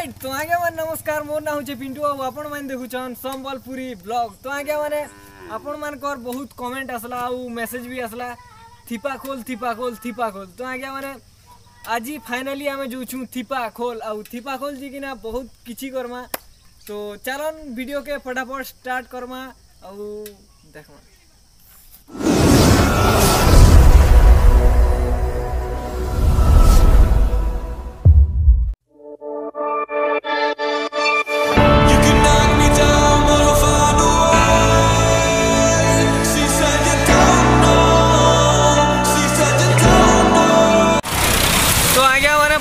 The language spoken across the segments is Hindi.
ऑलराइट तो आगे मन नमस्कार मोर ना होचे पिंटू और आपण मन देखुछन संबलपुरी ब्लॉग। तो आगे माने आपण मन कर बहुत कमेंट आसला और मेसेज भी आसला थिपाखोल थिपाखोल थिपाखोल। तो आगे माने आज फाइनली आमे जोछु थिपाखोल और थिपाखोल जी किना बहुत किछि करमा। तो चलन वीडियो के फटाफट स्टार्ट करमा और देखमा।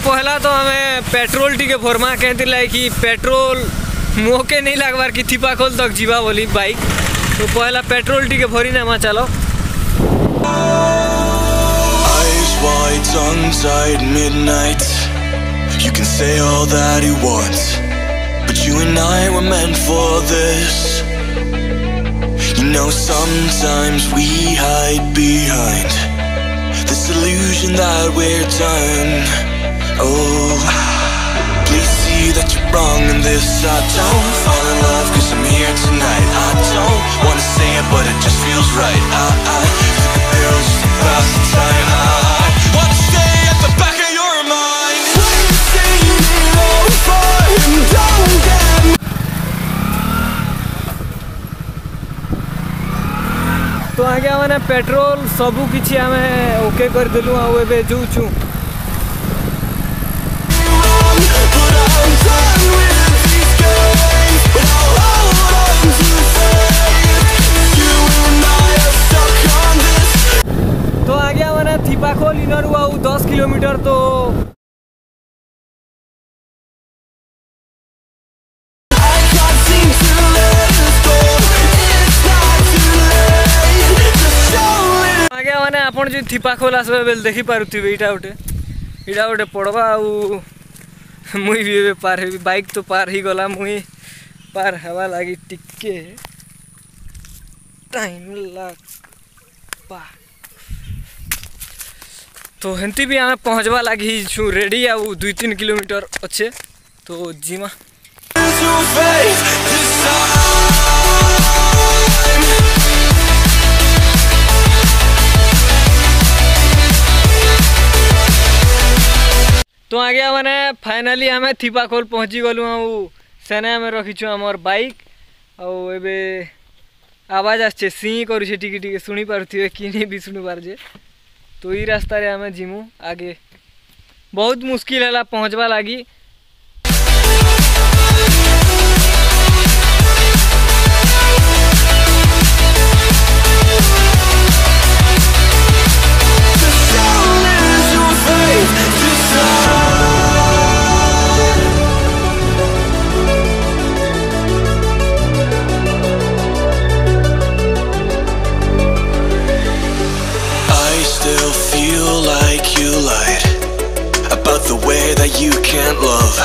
पहला तो हमें पेट्रोल टी के भरमा कहती लाई कि पेट्रोल मोके नहीं लगवार कि थिपाखोल तक जीवा बोली बाइक। तो पहला पेट्रोल टी के भरी ना चलो। Eyes wide, tongue-tied, midnight. You can say all that you want, but you and I were meant for this. You know sometimes we hide behind this illusion that we're done. Oh, please see that you're wrong in this. I don't fall in love cause I'm here tonight. I don't wanna say it but it just feels right. I took a pill just to pass the time. I wanna stay at the back of your mind. Wasting it all for him, don't get me. तो आगे मैंने पेट्रोल सबू किछि हमें ओके कर देलु आ एबे जोछु। तो आ गया मैंने थिपाखोल इनर हुआ 10 किलोमीटर। तो आ गया मैंने आपण जो थिपाखोल आसबे बेल देखि पारुथिबे इटा गोटे पड़वा आउ मुई भी पार हे बाइक तो पार ही गला मुई पार हवा लगी टिके टाइम लग। तो हेंती भी आमे पहुँचवा लगी छु रेडी आउ 2-3 किलोमीटर अच्छे। तो जीमा तो आ गया मैंने फाइनली आमे थिपाखोल पहुँची गलु। सेने आमे रखीछु हमर बाइक और एबे आवाज आछे सी करूछे टिके टिके सुनी पारुथिबे कि नहीं भी सुनी पार जे। तो ई रास्ता रे आमे जिमु आगे बहुत मुश्किल है पहुँचवा लगी। You can't love.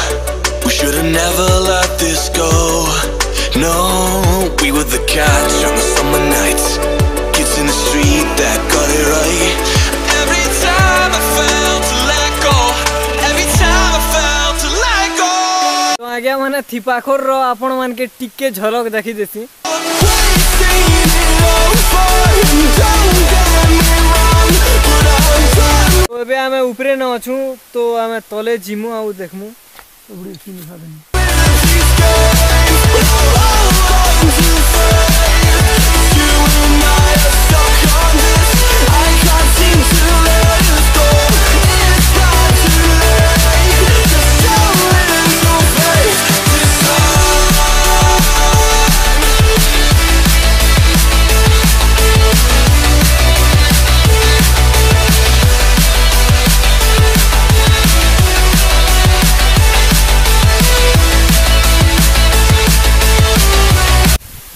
We should have never let this go. No, we were the catch on the summer nights. Kids in the street that got it right. Every time I felt to let go. Every time I felt to let go. तो आ गया मैंने थिपाखोल रो आपण मान के टिके झलक देखी देसी। तो एबे आमे ऊपरे न अछु तो आमे तले जिमु आउ देखमु उबड़ी सीन खा देनी।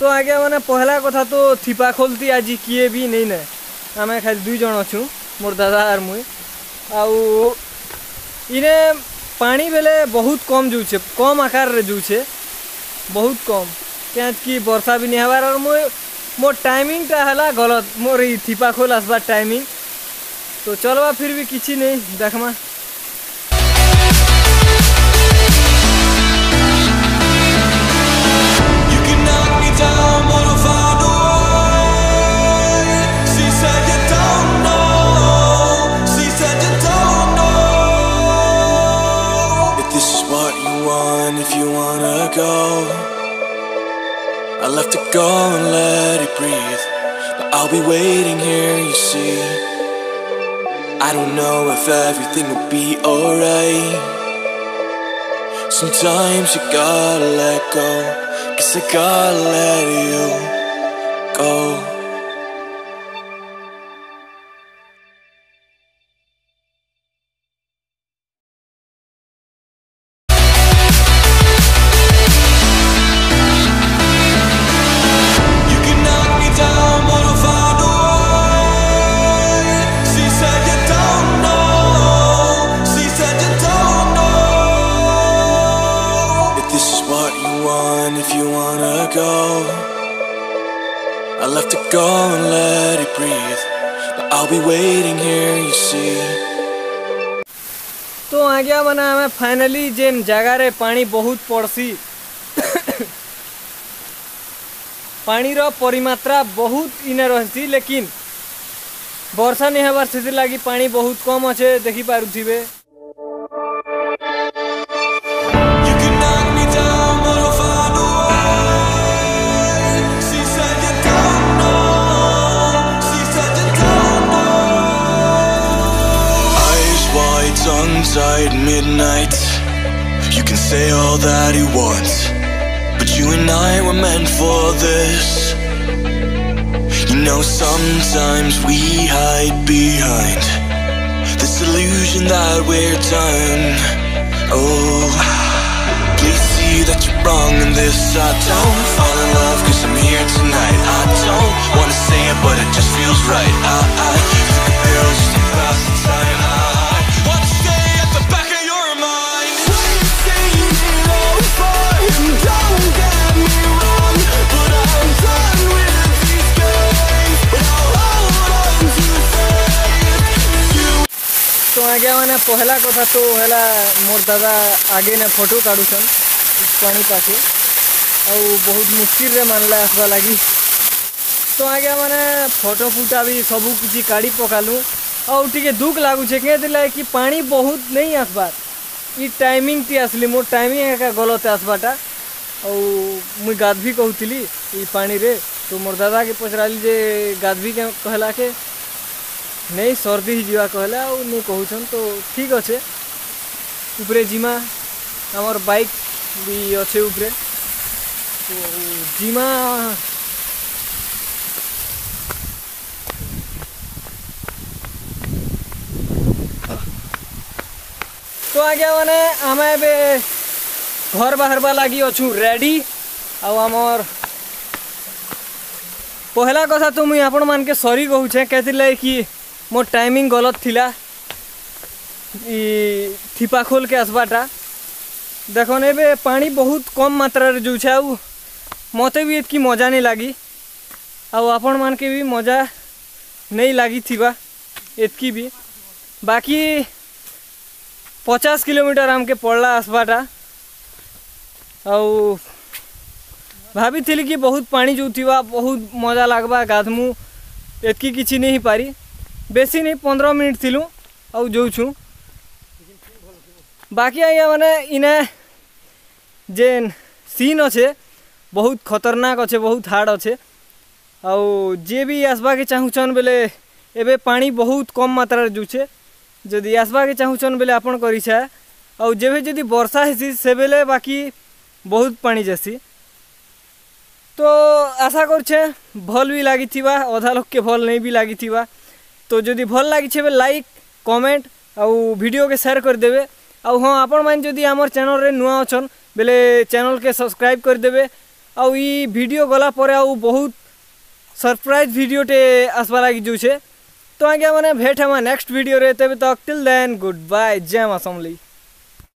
तो आ गया मैंने पहला कथा तो थिपाखोल थी आज किए भी नहीं ना आम खाली 2 जन अच्छु मोर दादा और मुई आउ इने पानी बेले बहुत कम जूचे कम आकार रे जूचे बहुत कम क्या कि वर्षा भी नहीं हबार और मोर टाइमिंग टा हला गलत मोर थिपाखोल आसबार टाइमिंग। तो चलवा फिर भी किसी नहीं देखमा। want if you wanna go. I left it go and let it breathe, but I'll be waiting here, you see. I don't know if everything will be alright. Sometimes you gotta let go, 'cause I gotta let you go. If you wanna go, I left it go and let it breathe, but I'll be waiting here, you see. तो आज्ञा माने हमें फाइनली जेन जगह रे पानी बहुत पड़सी पानी रो परिमात्रा बहुत इने रहसी, लेकिन वर्षा नहीं हबार से लगी पानी बहुत कम अच्छे देखी पारुथिबे। Tongue-tied midnight, you can say all that you want, but you and I were meant for this. You know, sometimes we hide behind this illusion that we're done. Oh, please see that you're wrong in this. I don't fall in love 'cause I'm here tonight. I don't wanna say it, but it just feels right. I took a pill just to pass the time. तो आगे मैंने पहला कथा तो है मोर दादा आगे ने फोटो काढ़ुन पानी पाखे और बहुत मुश्किल रे मानला आसवा लगी। तो आगे मैंने फोटो फुटा भी सबू किसी काढ़ी पकालु और टे दुख लगुचे कि पानी बहुत नहीं आसबार। ये टाइमिंग टी आसली मोर टाइमिंग एका गलत आसबाटा और मुई गाधवी कहूली ये पानी रे। तो मोर दादा के पचराली जे गाधवी के कहला के नहीं सर्दी ही जीवा कहला और नहीं कहून। तो ठीक अच्छे उपरे जिमा आमर बाइक भी अच्छे उपरे तो जिमा। तो आगे माने आम ए घर बाहरवा लगी अच्छु रेडी। आमर पहला कथा तो मुई आपण मान के सॉरी कहूचे कहते कि मोर टाइमिंग गलत थिला थिपाखोल के आसबाटा। देखो ने पानी बहुत कम मात्रा रे जो छे मते भी इतकी मजा नहीं लगी आपण मान के भी मजा नहीं लगी थिबा इतकी भी। बाकी 50 किलोमीटर आमके पड़ला आसबाटा और भाभी थी कि बहुत पानी जो थिबा बहुत मजा लगवा गाधमु इतकी किसी नहीं पारी बेसी नहीं 15 मिनट थिलु और जो छू। बाकी आइया माने इने जेन सीन अच्छे बहुत खतरनाक अच्छे बहुत हार्ड अच्छे और जे भी आसबा के चाहून बेले एबे पानी बहुत कम मात्रा जुचे जदि आसबा के चाहून बेले आपन करी छे और जेबे जदि वर्षा हेसी से बेले बाकी बहुत पानी जासी। तो आशा करछे भल भी लगी थिबा अधा लोग के भल नहीं भी लगी थिबा। तो जदि भल लगी छे लाइक कमेंट और वीडियो के शेयर कर देबे और हाँ आपण मान जदि आमर चैनल रे नुआ अछन बेले चैनल के सब्सक्राइब कर देबे और ई वीडियो गला परे और बहुत सरप्राइज वीडियो टे आसबा लगी जो छे। तो आगे माने भेट हमा नेक्स्ट वीडियो रे तबे तक टिल देन गुड बाय जय मां समली।